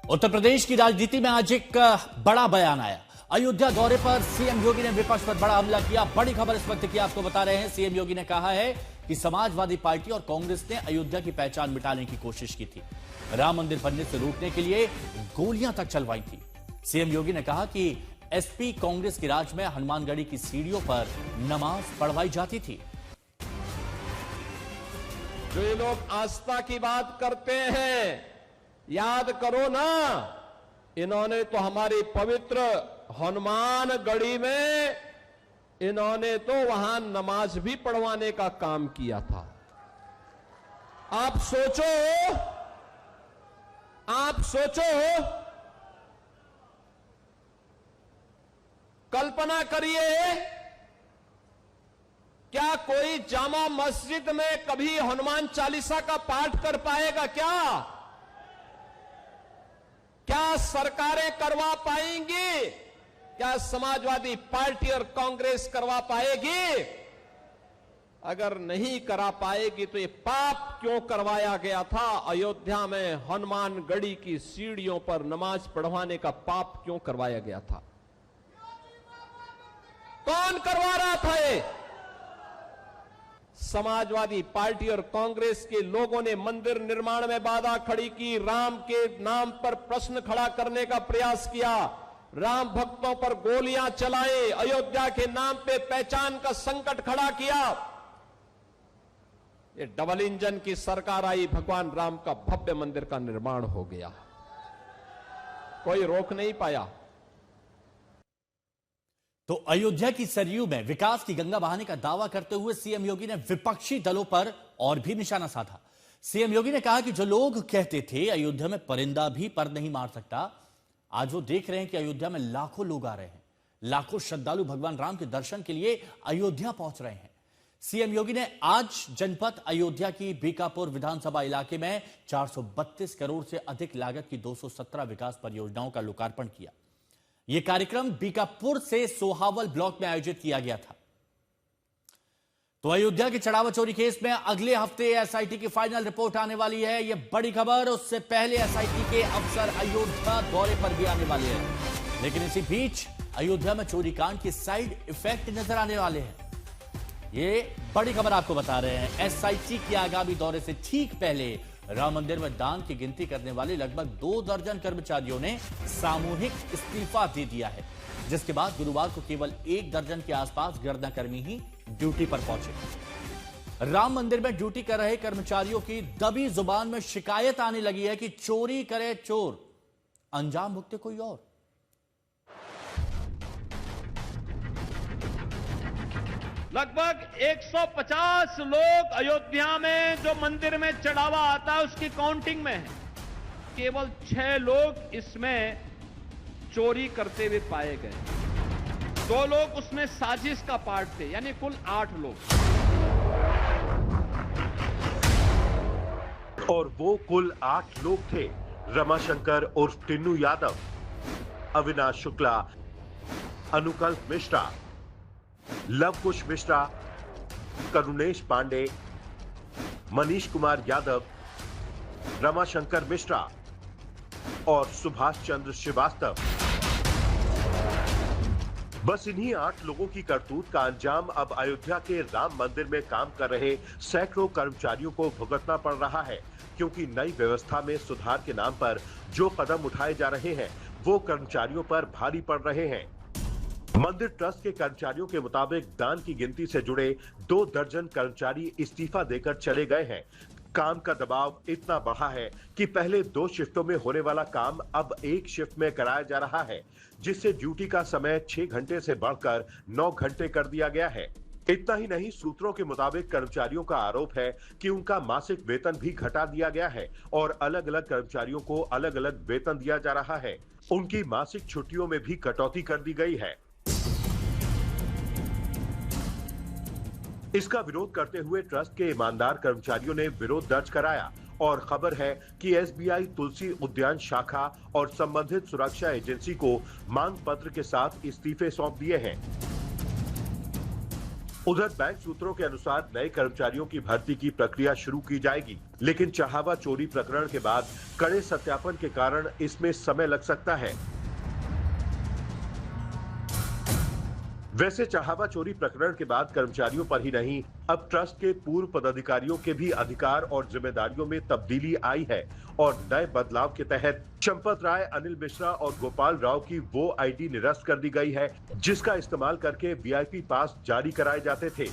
उत्तर प्रदेश की राजनीति में आज एक बड़ा बयान आया। अयोध्या दौरे पर सीएम योगी ने विपक्ष पर बड़ा हमला किया। बड़ी खबर इस वक्त की आपको बता रहे हैं। सीएम योगी ने कहा है कि समाजवादी पार्टी और कांग्रेस ने अयोध्या की पहचान मिटाने की कोशिश की थी, राम मंदिर बनने से रोकने के लिए गोलियां तक चलवाई थी। सीएम योगी ने कहा कि एसपी कांग्रेस के राज में हनुमानगढ़ी की सीढ़ियों पर नमाज पढ़वाई जाती थी। जो ये लोग आस्था की बात करते हैं, याद करो ना, इन्होंने तो हमारी पवित्र हनुमानगढ़ी में इन्होंने तो वहां नमाज भी पढ़वाने का काम किया था। आप सोचो, कल्पना करिए, क्या कोई जामा मस्जिद में कभी हनुमान चालीसा का पाठ कर पाएगा? क्या सरकारें करवा पाएंगी? क्या समाजवादी पार्टी और कांग्रेस करवा पाएगी? अगर नहीं करा पाएगी तो ये पाप क्यों करवाया गया था? अयोध्या में हनुमानगढ़ी की सीढ़ियों पर नमाज पढ़वाने का पाप क्यों करवाया गया था? कौन करवा रहा था ये? समाजवादी पार्टी और कांग्रेस के लोगों ने मंदिर निर्माण में बाधा खड़ी की, राम के नाम पर प्रश्न खड़ा करने का प्रयास किया, राम भक्तों पर गोलियां चलाई, अयोध्या के नाम पे पहचान का संकट खड़ा किया। ये डबल इंजन की सरकार आई, भगवान राम का भव्य मंदिर का निर्माण हो गया, कोई रोक नहीं पाया। तो अयोध्या की सरयू में विकास की गंगा बहाने का दावा करते हुए सीएम योगी ने विपक्षी दलों पर और भी निशाना साधा। सीएम योगी ने कहा कि जो लोग कहते थे अयोध्या में परिंदा भी पर नहीं मार सकता, आज वो देख रहे हैं कि अयोध्या में लाखों लोग आ रहे हैं, लाखों श्रद्धालु भगवान राम के दर्शन के लिए अयोध्या पहुंच रहे हैं। सीएम योगी ने आज जनपद अयोध्या की बीकापुर विधानसभा इलाके में 432 करोड़ से अधिक लागत की 217 विकास परियोजनाओं का लोकार्पण किया। यह कार्यक्रम बीकापुर से सोहावल ब्लॉक में आयोजित किया गया था। तो अयोध्या के चढ़ावा चोरी केस में अगले हफ्ते एसआईटी की फाइनल रिपोर्ट आने वाली है, यह बड़ी खबर। उससे पहले एसआईटी के अफसर अयोध्या दौरे पर भी आने वाले हैं, लेकिन इसी बीच अयोध्या में चोरी कांड के साइड इफेक्ट नजर आने वाले हैं। ये बड़ी खबर आपको बता रहे हैं। एसआईटी के आगामी दौरे से ठीक पहले राम मंदिर में दान की गिनती करने वाले लगभग 2 दर्जन कर्मचारियों ने सामूहिक इस्तीफा दे दिया है, जिसके बाद गुरुवार को केवल 1 दर्जन के आसपास गर्दाकर्मी ही ड्यूटी पर पहुंचे। राम मंदिर में ड्यूटी कर रहे कर्मचारियों की दबी जुबान में शिकायत आने लगी है कि चोरी करे चोर, अंजाम भुगते कोई और। लगभग 150 लोग अयोध्या में जो मंदिर में चढ़ावा आता है उसकी काउंटिंग में है, केवल 6 लोग इसमें चोरी करते हुए पाए गए। 2 लोग उसमें साजिश का पार्ट थे, यानी कुल 8 लोग। और वो कुल 8 लोग थे। रमाशंकर उर्फ टिन्नू यादव, अविनाश शुक्ला, अनुकल्प मिश्रा, लवकुश मिश्रा, करुणेश पांडे, मनीष कुमार यादव, रमाशंकर मिश्रा और सुभाष चंद्र श्रीवास्तव। बस इन्हीं 8 लोगों की करतूत का अंजाम अब अयोध्या के राम मंदिर में काम कर रहे सैकड़ों कर्मचारियों को भुगतना पड़ रहा है, क्योंकि नई व्यवस्था में सुधार के नाम पर जो कदम उठाए जा रहे हैं वो कर्मचारियों पर भारी पड़ रहे हैं। मंदिर ट्रस्ट के कर्मचारियों के मुताबिक दान की गिनती से जुड़े 2 दर्जन कर्मचारी इस्तीफा देकर चले गए हैं। काम का दबाव इतना बढ़ा है कि पहले 2 शिफ्टों में होने वाला काम अब 1 शिफ्ट में कराया जा रहा है, जिससे ड्यूटी का समय 6 घंटे से बढ़कर 9 घंटे कर दिया गया है। इतना ही नहीं, सूत्रों के मुताबिक कर्मचारियों का आरोप है कि उनका मासिक वेतन भी घटा दिया गया है और अलग अलग कर्मचारियों को अलग अलग वेतन दिया जा रहा है। उनकी मासिक छुट्टियों में भी कटौती कर दी गई है। इसका विरोध करते हुए ट्रस्ट के ईमानदार कर्मचारियों ने विरोध दर्ज कराया और खबर है कि एसबीआई तुलसी उद्यान शाखा और संबंधित सुरक्षा एजेंसी को मांग पत्र के साथ इस्तीफे सौंप दिए हैं। उधर बैंक सूत्रों के अनुसार नए कर्मचारियों की भर्ती की प्रक्रिया शुरू की जाएगी, लेकिन चाहवा चोरी प्रकरण के बाद कड़े सत्यापन के कारण इसमें समय लग सकता है। वैसे चाहवा चोरी प्रकरण के बाद कर्मचारियों पर ही नहीं, अब ट्रस्ट के पूर्व पदाधिकारियों के भी अधिकार और जिम्मेदारियों में तब्दीली आई है और नए बदलाव के तहत चंपत राय, अनिल मिश्रा और गोपाल राव की वो आईडी निरस्त कर दी गई है जिसका इस्तेमाल करके वीआईपी पास जारी कराए जाते थे।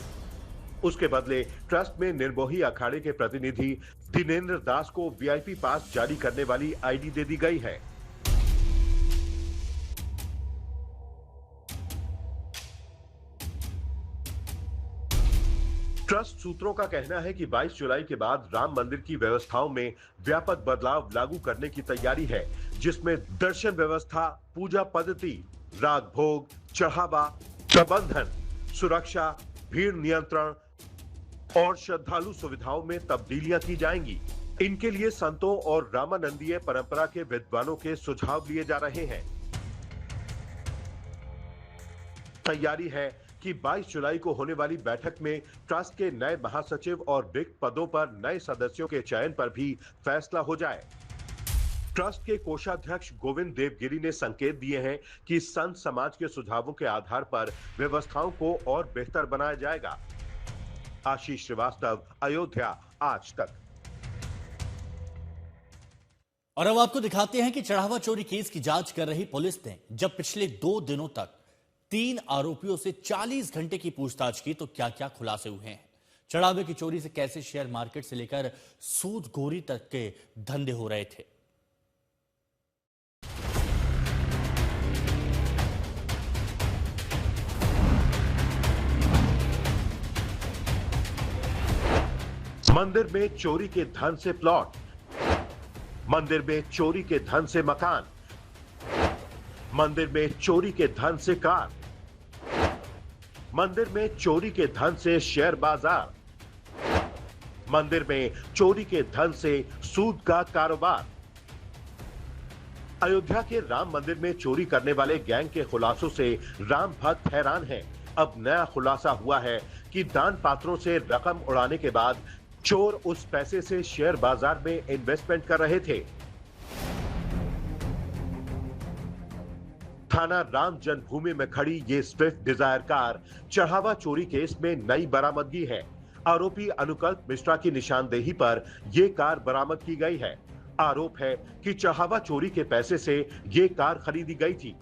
उसके बदले ट्रस्ट में निर्मोही अखाड़े के प्रतिनिधि दिनेंद्र दास को वीआईपी पास जारी करने वाली आईडी दे दी गई है। ट्रस्ट सूत्रों का कहना है कि 22 जुलाई के बाद राम मंदिर की व्यवस्थाओं में व्यापक बदलाव लागू करने की तैयारी है, जिसमें दर्शन व्यवस्था, पूजा पद्धति, राग भोग, चढ़ावा, प्रबंधन, सुरक्षा, भीड़ नियंत्रण और श्रद्धालु सुविधाओं में तब्दीलियां की जाएंगी। इनके लिए संतों और रामानंदीय परंपरा के विद्वानों के सुझाव लिए जा रहे हैं। तैयारी है कि 22 जुलाई को होने वाली बैठक में ट्रस्ट के नए महासचिव और रिक्त पदों पर नए सदस्यों के चयन पर भी फैसला हो जाए। ट्रस्ट के कोषाध्यक्ष गोविंद देवगिरी ने संकेत दिए हैं कि संत समाज के सुझावों के आधार पर व्यवस्थाओं को और बेहतर बनाया जाएगा। आशीष श्रीवास्तव, अयोध्या आज तक। और अब आपको दिखाते हैं कि चढ़ावा चोरी केस की जांच कर रही पुलिस ने जब पिछले 2 दिनों तक 3 आरोपियों से 40 घंटे की पूछताछ की तो क्या क्या खुलासे हुए हैं। चढ़ावे की चोरी से कैसे शेयर मार्केट से लेकर सूदखोरी तक के धंधे हो रहे थे। मंदिर में चोरी के धन से प्लॉट, मंदिर में चोरी के धन से मकान, मंदिर में चोरी के धन से कार, मंदिर में चोरी के धन से शेयर बाजार, मंदिर में चोरी के धन से सूद का कारोबार। अयोध्या के राम मंदिर में चोरी करने वाले गैंग के खुलासों से राम भक्त हैरान हैं। अब नया खुलासा हुआ है कि दान पात्रों से रकम उड़ाने के बाद चोर उस पैसे से शेयर बाजार में इन्वेस्टमेंट कर रहे थे। थाना राम जन्मभूमि में खड़ी ये स्विफ्ट डिजायर कार चढ़ावा चोरी केस में नई बरामदगी है। आरोपी अनुकल्प मिश्रा की निशानदेही पर यह कार बरामद की गई है। आरोप है कि चढ़ावा चोरी के पैसे से ये कार खरीदी गई थी।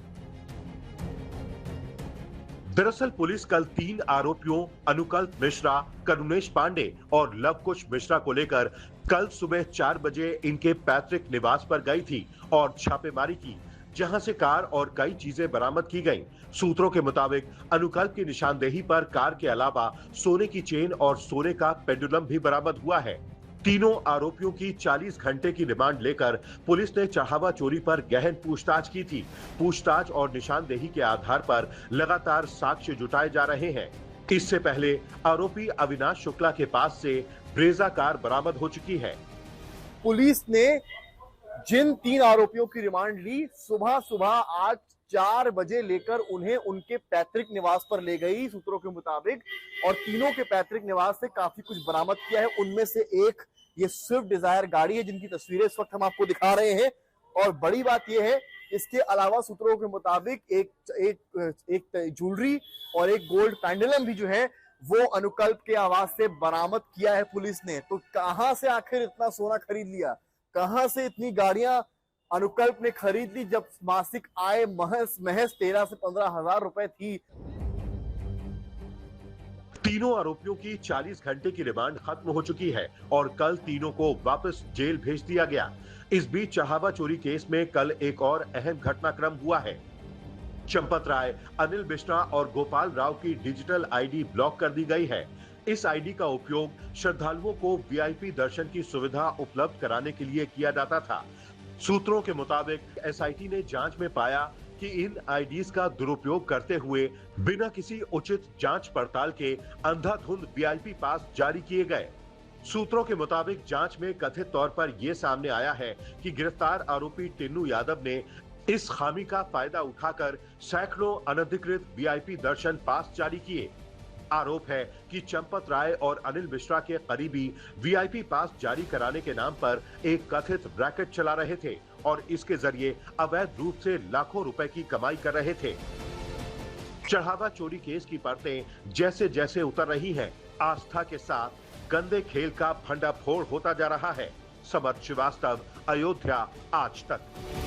दरअसल पुलिस कल 3 आरोपियों अनुकल्प मिश्रा, करुणेश पांडे और लवकुश मिश्रा को लेकर कल सुबह 4 बजे इनके पैतृक निवास पर गई थी और छापेमारी की, जहां से कार और कई चीजें बरामद की गईं। सूत्रों के मुताबिक अनुकल्प की निशानदेही पर कार के अलावा सोने की चेन और सोने का पेंडुलम भी बरामद हुआ है। तीनों आरोपियों की 40 घंटे की रिमांड लेकर पुलिस ने चढ़ावा चोरी पर गहन पूछताछ की थी। पूछताछ और निशानदेही के आधार पर लगातार साक्ष्य जुटाए जा रहे हैं। इससे पहले आरोपी अविनाश शुक्ला के पास से ब्रेजा कार बरामद हो चुकी है। पुलिस ने जिन 3 आरोपियों की रिमांड ली, सुबह आज 4 बजे लेकर उन्हें उनके पैतृक निवास पर ले गई सूत्रों के मुताबिक, और तीनों के पैतृक निवास से काफी कुछ बरामद किया है। उनमें से एक ये स्विफ्ट डिजायर गाड़ी है जिनकी तस्वीरें इस वक्त हम आपको दिखा रहे हैं। और बड़ी बात यह है, इसके अलावा सूत्रों के मुताबिक एक ज्वेलरी और एक गोल्ड पेंडुलम भी जो है वो अनुकल्प के आवास से बरामद किया है पुलिस ने। तो कहां से आखिर इतना सोना खरीद लिया, कहां से इतनी गाड़ियां अनुकल्प ने खरीद ली जब मासिक आय महज 13 से 15 हजार रुपए थी। तीनों आरोपियों की 40 घंटे की रिमांड खत्म हो चुकी है और कल तीनों को वापस जेल भेज दिया गया। इस बीच चढ़ावा चोरी केस में कल एक और अहम घटनाक्रम हुआ है। चंपत राय, अनिल मिश्रा और गोपाल राव की डिजिटल आईडी ब्लॉक कर दी गई है। इस आईडी का उपयोग श्रद्धालुओं को वीआईपी दर्शन की सुविधा उपलब्ध कराने के लिए किया जाता था। सूत्रों के मुताबिक एसआईटी ने जांच में पाया कि इन आईडीज का दुरुपयोग करते हुए बिना किसी उचित जांच पड़ताल के अंधाधुंध वीआईपी पास जारी किए गए। सूत्रों के मुताबिक जांच में कथित तौर पर यह सामने आया है कि गिरफ्तार आरोपी टिन्नू यादव ने इस खामी का फायदा उठाकर सैकड़ों अनधिकृत वीआईपी दर्शन पास जारी किए। आरोप है कि चंपत राय और अनिल मिश्रा के करीबी वीआईपी पास जारी कराने के नाम पर एक कथित रैकेट चला रहे थे और इसके जरिए अवैध रूप से लाखों रुपए की कमाई कर रहे थे। चढ़ावा चोरी केस की परतें जैसे जैसे उतर रही हैं, आस्था के साथ गंदे खेल का भंडाफोड़ होता जा रहा है। समर्थ श्रीवास्तव, अयोध्या आज तक।